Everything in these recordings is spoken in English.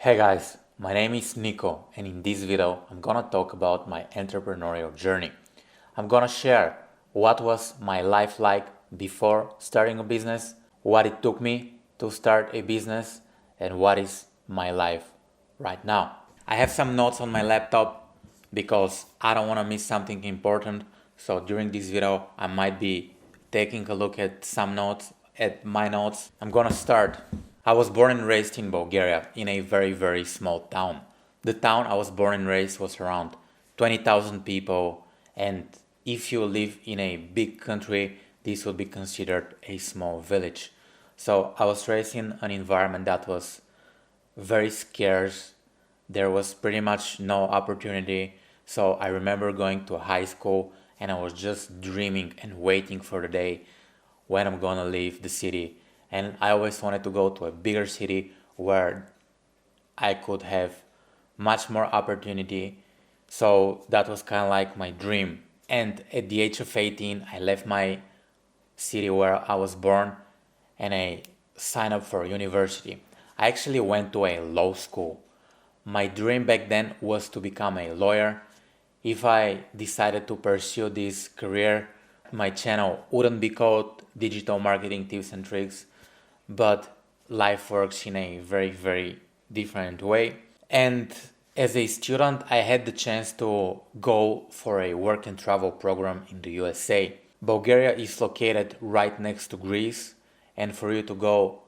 Hey guys, my name is Niko, and in this video I'm gonna talk about my entrepreneurial journey. I'm gonna share what was my life like before starting a business, what it took me to start a business, and what is my life right now. I have some notes on my laptop because I don't wanna miss something important, so during this video I might be taking a look at some notes, at my notes. I'm gonna start. I was born and raised in Bulgaria, in a very, very small town. The town I was born and raised was around 20,000 people, and if you live in a big country, this would be considered a small village. So I was raised in an environment that was very scarce. There was pretty much no opportunity. So I remember going to high school and I was just dreaming and waiting for the day when I'm gonna leave the city. And I always wanted to go to a bigger city where I could have much more opportunity. So that was kind of like my dream. And at the age of 18, I left my city where I was born and I signed up for university. I actually went to a law school. My dream back then was to become a lawyer. If I decided to pursue this career, my channel wouldn't be called Digital Marketing Tips and Tricks, but life works in a very, very different way. And as a student, I had the chance to go for a work and travel program in the USA. Bulgaria is located right next to Greece, and for you to go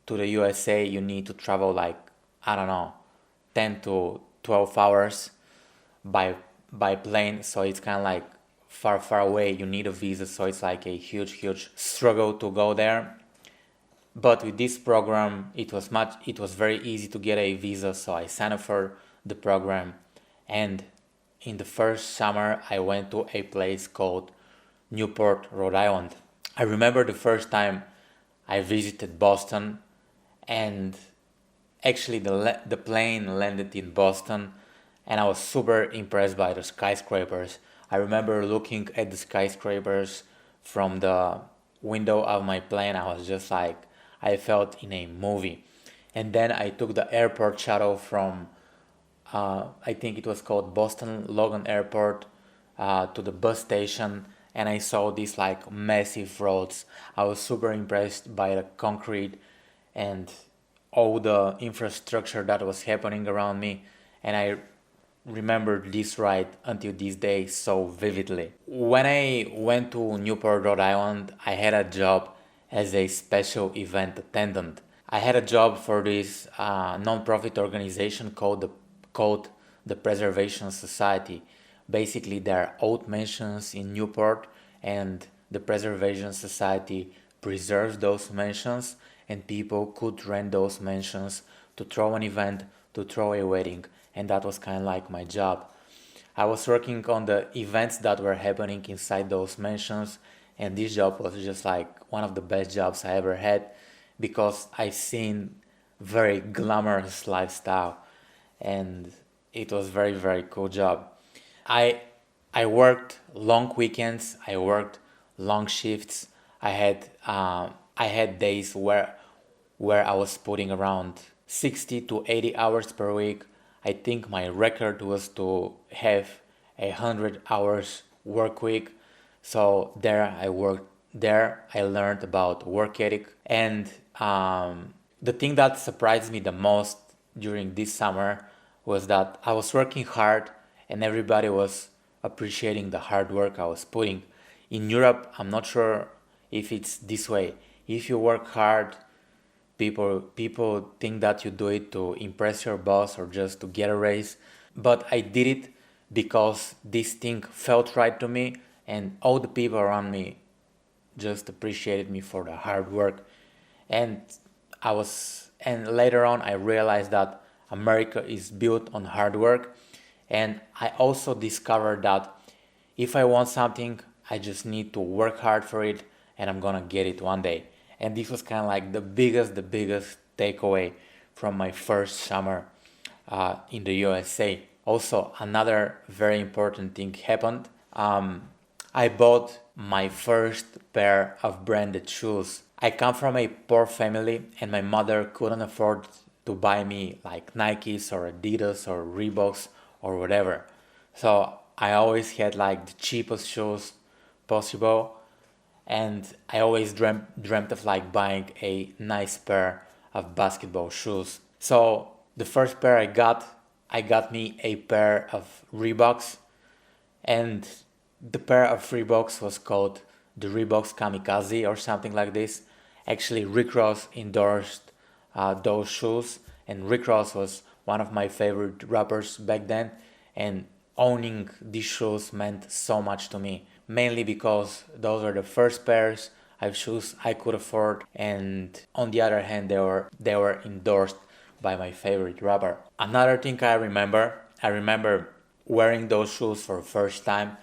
to the USA, you need to travel like, I don't know, 10 to 12 hours by plane, so it's kind of like far away. You need a visa, so it's like a huge struggle to go there. But with this program, it was very easy to get a visa, so I signed up for the program. And in the first summer, I went to a place called Newport, Rhode Island. I remember the first time I visited Boston, and actually the plane landed in Boston, and I was super impressed by the skyscrapers. I remember looking at the skyscrapers from the window of my plane. I was just like, I felt in a movie. And then I took the airport shuttle from, I think it was called Boston Logan Airport, to the bus station, and I saw these like massive roads. I was super impressed by the concrete and all the infrastructure that was happening around me, and I remember this ride until this day so vividly. When I went to Newport, Rhode Island, I had a job as a special event attendant. I had a job for this non-profit organization called the Preservation Society. Basically, there are old mansions in Newport, and the Preservation Society preserves those mansions, and people could rent those mansions to throw an event, to throw a wedding, and that was kind of like my job. I was working on the events that were happening inside those mansions, and this job was just like one of the best jobs I ever had because I seen very glamorous lifestyle, and it was very cool job. I I worked long weekends. I worked long shifts. I had days where I was putting around 60 to 80 hours per week. I think my record was to have 100 hours work week. So there I learned about work ethic, and the thing that surprised me the most during this summer was that I was working hard and everybody was appreciating the hard work I was putting. In Europe, I'm not sure if it's this way. If you work hard, people think that you do it to impress your boss or just to get a raise. But I did it because this thing felt right to me, and all the people around me just appreciated me for the hard work. And and later on I realized that America is built on hard work, and I also discovered that if I want something, I just need to work hard for it, and I'm gonna get it one day. And this was kind of like the biggest takeaway from my first summer in the USA. Also, another very important thing happened. I bought my first pair of branded shoes. I come from a poor family, and my mother couldn't afford to buy me like Nikes or Adidas or Reeboks or whatever. So I always had like the cheapest shoes possible, and I always dreamt of like buying a nice pair of basketball shoes. So the first pair I got me a pair of Reeboks, and the pair of Reeboks was called the Reeboks Kamikaze or something like this. Actually, Rick Ross endorsed those shoes, and Rick Ross was one of my favorite rappers back then, and owning these shoes meant so much to me, mainly because those are the first pairs of shoes I could afford, and on the other hand, they were endorsed by my favorite rapper. Another thing I remember wearing those shoes for the first time,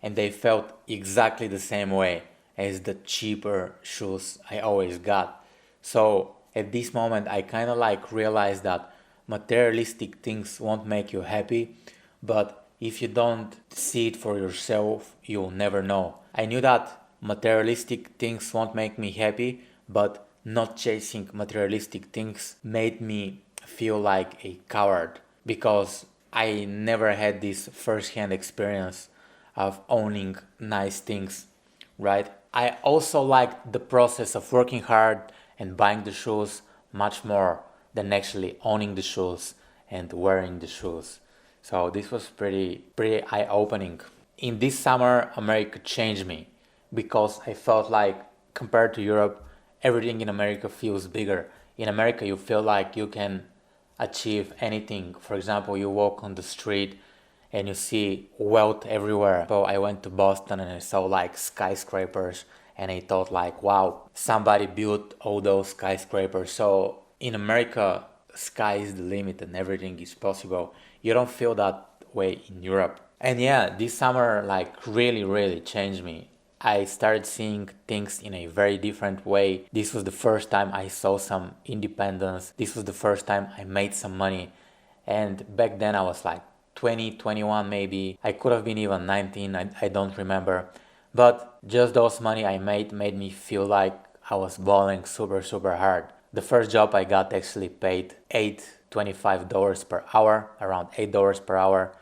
and they felt exactly the same way as the cheaper shoes I always got. So at this moment, I kind of like realized that materialistic things won't make you happy, but if you don't see it for yourself, you'll never know. I knew that materialistic things won't make me happy, but not chasing materialistic things made me feel like a coward because I never had this first-hand experience of owning nice things, right? I also liked the process of working hard and buying the shoes much more than actually owning the shoes and wearing the shoes. So this was pretty eye-opening. In this summer, America changed me because I felt like compared to Europe, everything in America feels bigger. In America, you feel like you can achieve anything. For example, you walk on the street and you see wealth everywhere. So I went to Boston and I saw like skyscrapers and I thought like, wow, somebody built all those skyscrapers. So in America, sky is the limit and everything is possible. You don't feel that way in Europe. And yeah, this summer like really changed me. I started seeing things in a very different way. This was the first time I saw some independence. This was the first time I made some money. And back then I was like 20, 21 maybe. I could have been even 19, I don't remember. But just those money I made me feel like I was balling super hard. The first job I got actually paid $8.25 per hour, around $8 per hour.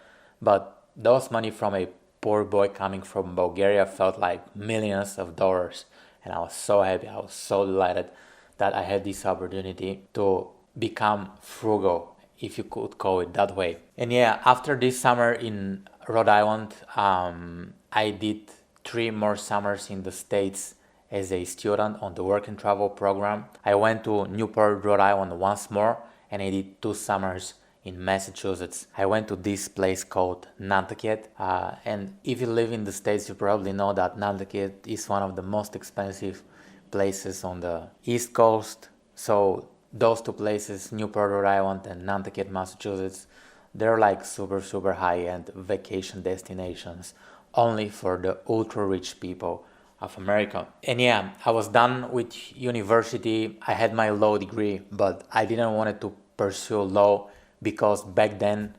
But those money from a poor boy coming from Bulgaria felt like millions of dollars. And I was so happy, I was so delighted that I had this opportunity to become frugal, if you could call it that way. And yeah, after this summer in Rhode Island, I did 3 more summers in the States as a student on the work and travel program. I went to Newport, Rhode Island once more, and I did 2 summers in Massachusetts. I went to this place called Nantucket, and if you live in the States, you probably know that Nantucket is one of the most expensive places on the East Coast. So those 2 places, Newport, Rhode Island and Nantucket, Massachusetts, they're like super high-end vacation destinations only for the ultra-rich people of America. And yeah, I was done with university. I had my law degree, but I didn't want to pursue law because back then,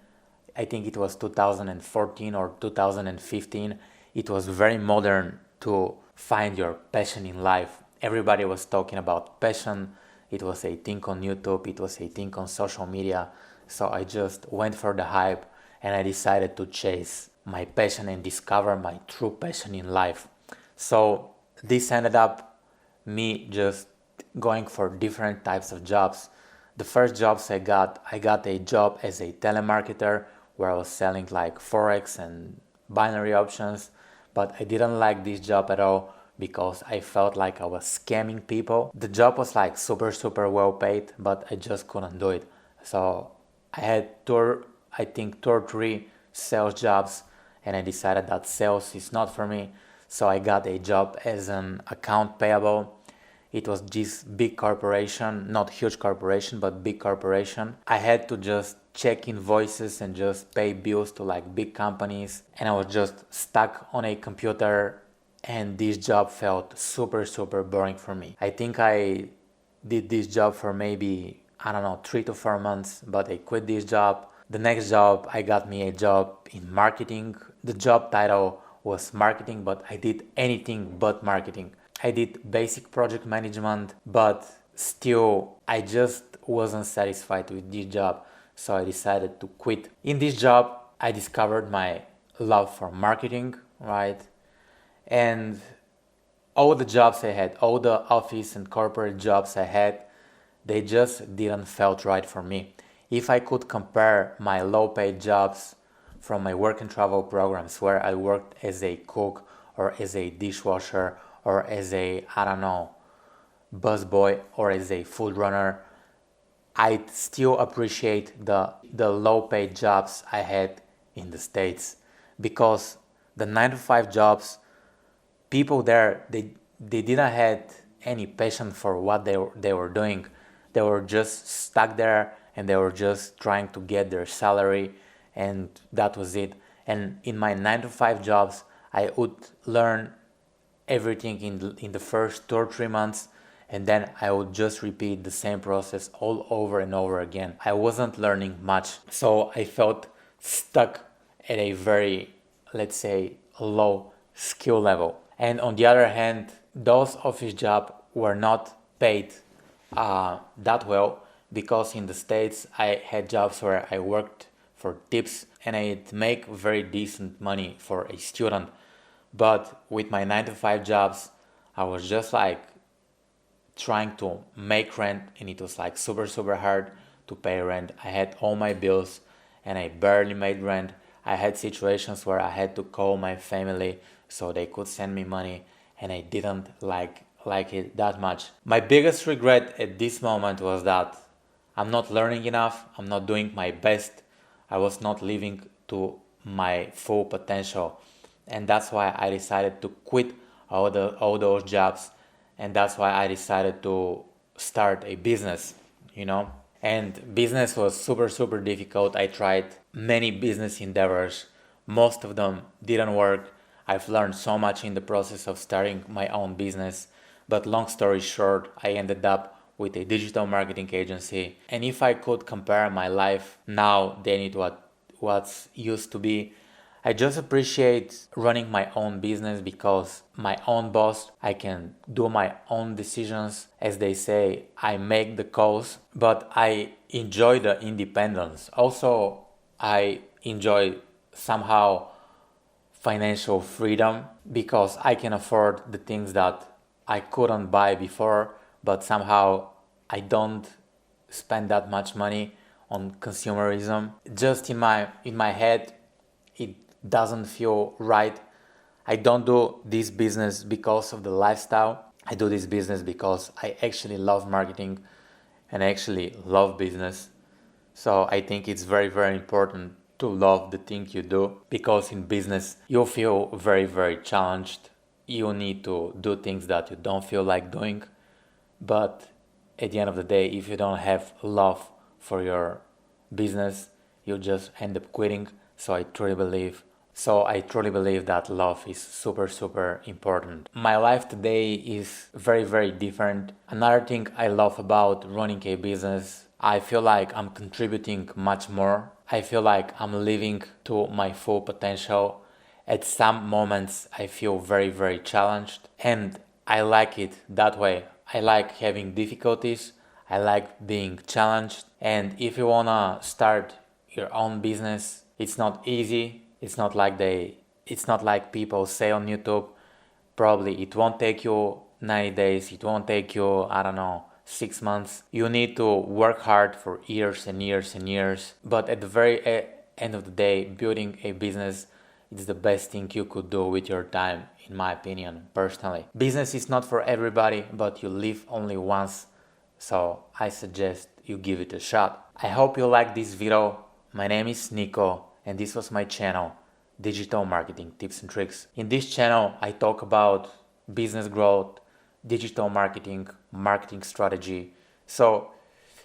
I think it was 2014 or 2015, it was very modern to find your passion in life. Everybody was talking about passion. It was a thing on YouTube, it was a thing on social media. So I just went for the hype and I decided to chase my passion and discover my true passion in life. So this ended up me just going for different types of jobs. The first jobs I got a job as a telemarketer where I was selling like Forex and binary options, but I didn't like this job at all because I felt like I was scamming people. The job was like super well paid, but I just couldn't do it. So I had two or three sales jobs and I decided that sales is not for me. So I got a job as an account payable. It was this big corporation, not huge corporation, but big corporation. I had to just check invoices and just pay bills to like big companies. And I was just stuck on a computer and this job felt super boring for me. I think I did this job for maybe, 3 to 4 months, but I quit this job. The next job, I got me a job in marketing. The job title was marketing, but I did anything but marketing. I did basic project management, but still I just wasn't satisfied with this job, so I decided to quit. In this job, I discovered my love for marketing, right? And all the jobs I had, all the office and corporate jobs I had, they just didn't felt right for me. If I could compare my low paid jobs from my work and travel programs where I worked as a cook or as a dishwasher or as a, I don't know, busboy or as a food runner, I still appreciate the low paid jobs I had in the States, because the 9 to 5 jobs, people there, they didn't had any passion for what they were doing. They were just stuck there and they were just trying to get their salary, and that was it. And in my 9 to 5 jobs, I would learn everything in the first 2 or 3 months, and then I would just repeat the same process all over and over again. I wasn't learning much, so I felt stuck at a very, let's say, low skill level. And on the other hand, those office jobs were not paid that well, because in the States I had jobs where I worked for tips and I'd make very decent money for a student. But with my 9 to 5 jobs, I was just like trying to make rent, and it was like super hard to pay rent. I had all my bills and I barely made rent. I had situations where I had to call my family so they could send me money, and I didn't like it that much. My biggest regret at this moment was that I'm not learning enough, I'm not doing my best, I was not living to my full potential. And that's why I decided to quit all those jobs, and that's why I decided to start a business, you know. And business was super difficult. I tried many business endeavors, most of them didn't work. I've learned so much in the process of starting my own business, but long story short, I ended up with a digital marketing agency. And if I could compare my life now than it what's used to be, I just appreciate running my own business, because my own boss, I can do my own decisions. As they say, I make the calls, but I enjoy the independence. Also, I enjoy somehow financial freedom, because I can afford the things that I couldn't buy before, but somehow I don't spend that much money on consumerism. Just in my head, it doesn't feel right. I don't do this business because of the lifestyle. I do this business because I actually love marketing and I actually love business. So I think it's very important to love the thing you do, because in business you feel very challenged. You need to do things that you don't feel like doing. But at the end of the day, if you don't have love for your business, you just end up quitting. So I truly believe that love is super important. My life today is very different. Another thing I love about running a business, I feel like I'm contributing much more. I feel like I'm living to my full potential. At some moments I feel very challenged, and I like it that way. I like having difficulties. I like being challenged. And if you wanna start your own business, it's not easy. It's not like people say on YouTube. Probably it won't take you 90 days. It won't take you, I don't know, 6 months. You need to work hard for years and years. But at the very end of the day, building a business is the best thing you could do with your time, in my opinion, personally. Business is not for everybody, but you live only once. So I suggest you give it a shot. I hope you like this video. My name is Niko, and this was my channel, Digital Marketing Tips and Tricks. In this channel, I talk about business growth, digital marketing, marketing strategy. So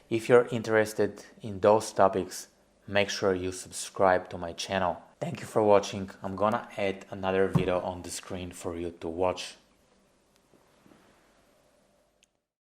if you're interested in those topics, make sure you subscribe to my channel. Thank you for watching. I'm gonna add another video on the screen for you to watch.